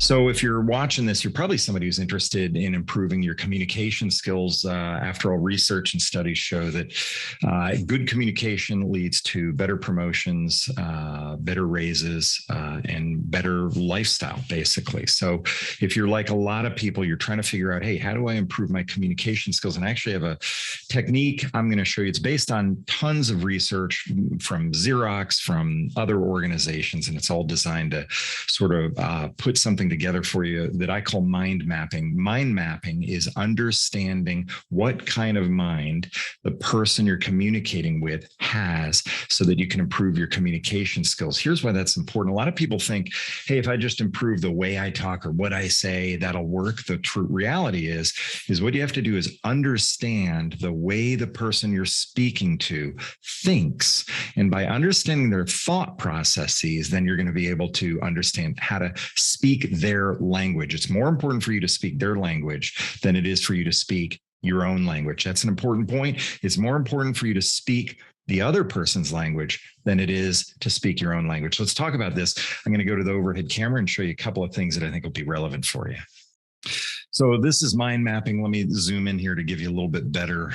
So if you're watching this, you're probably somebody who's interested in improving your communication skills. After all, research and studies show that good communication leads to better promotions, better raises, and better lifestyle, basically. So if you're like a lot of people, you're trying to figure out, hey, how do I improve my communication skills? And I actually have a technique I'm going to show you. It's based on tons of research from Xerox, from other organizations, and it's all designed to sort of put something together for you that I call mind mapping. Mind mapping is understanding what kind of mind the person you're communicating with has so that you can improve your communication skills. Here's why that's important. A lot of people think, hey, if I just improve the way I talk or what I say, that'll work. The true reality is what you have to do is understand the way the person you're speaking to thinks. And by understanding their thought processes, then you're going to be able to understand how to speak their language. It's more important for you to speak their language than it is for you to speak your own language. That's an important point. It's more important for you to speak the other person's language than it is to speak your own language. Let's talk about this. I'm going to go to the overhead camera and show you a couple of things that I think will be relevant for you. So this is mind mapping. Let me zoom in here to give you a little bit better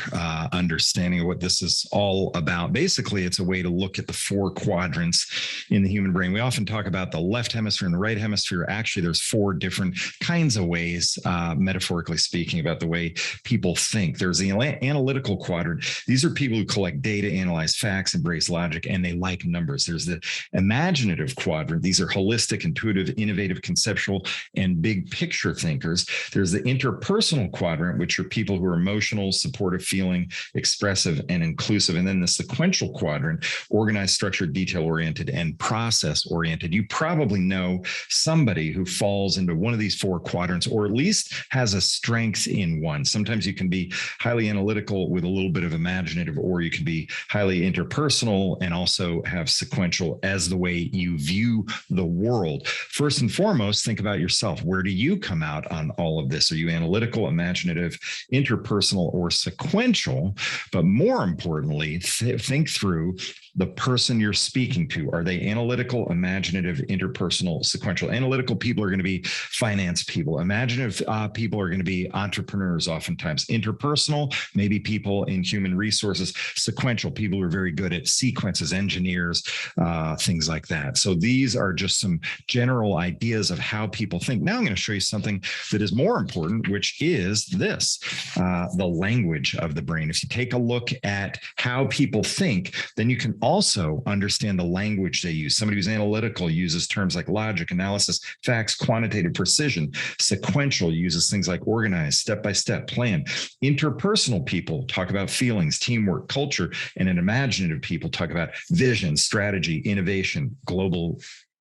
understanding of what this is all about. Basically, it's a way to look at the four quadrants in the human brain. We often talk about the left hemisphere and the right hemisphere. Actually, there's four different kinds of ways, metaphorically speaking, about the way people think. There's the analytical quadrant. These are people who collect data, analyze facts, embrace logic, and they like numbers. There's the imaginative quadrant. These are holistic, intuitive, innovative, conceptual, and big picture thinkers. There's the interpersonal quadrant, which are people who are emotional, supportive, feeling, expressive, and inclusive. And then the sequential quadrant, organized, structured, detail-oriented, and process-oriented. You probably know somebody who falls into one of these four quadrants, or at least has a strength in one. Sometimes you can be highly analytical with a little bit of imaginative, or you can be highly interpersonal and also have sequential as the way you view the world. First and foremost, think about yourself. Where do you come out on all of this? Are you analytical, imaginative, interpersonal, or sequential? But more importantly, think through the person you're speaking to. Are they analytical, imaginative, interpersonal, sequential? Analytical people are going to be finance people. Imaginative people are going to be entrepreneurs oftentimes. Interpersonal, maybe people in human resources. Sequential, people who are very good at sequences, engineers, things like that. So these are just some general ideas of how people think. Now I'm going to show you something that is more important, which is this, the language of the brain. If you take a look at how people think, then you can also understand the language they use. Somebody who's analytical uses terms like logic, analysis, facts, quantitative precision. Sequential uses things like organized, step-by-step, plan. Interpersonal people talk about feelings, teamwork, culture, and an imaginative people talk about vision, strategy, innovation, global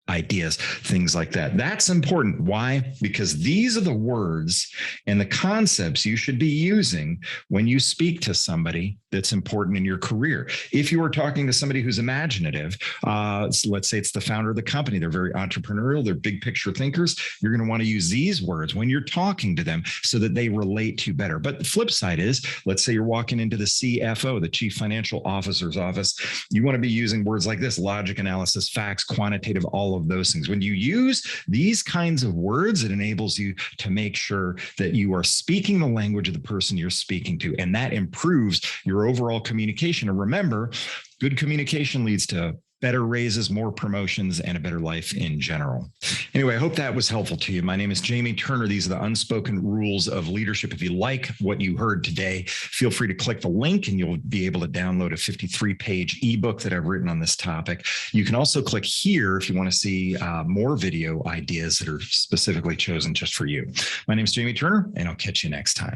ideas, things like that. That's important. Why? Because these are the words and the concepts you should be using when you speak to somebody that's important in your career. If you are talking to somebody who's imaginative, so let's say it's the founder of the company, they're very entrepreneurial, they're big picture thinkers, you're going to want to use these words when you're talking to them so that they relate to you better. But the flip side is, let's say you're walking into the CFO, the Chief Financial Officer's office, you want to be using words like this: logic, analysis, facts, quantitative, all of those things. When you use these kinds of words, it enables you to make sure that you are speaking the language of the person you're speaking to, and that improves your overall communication. And remember, good communication leads to better raises, more promotions, and a better life in general. Anyway, I hope that was helpful to you. My name is Jamie Turner. These are the unspoken rules of leadership. If you like what you heard today, feel free to click the link and you'll be able to download a 53-page ebook that I've written on this topic. You can also click here if you want to see more video ideas that are specifically chosen just for you. My name is Jamie Turner, and I'll catch you next time.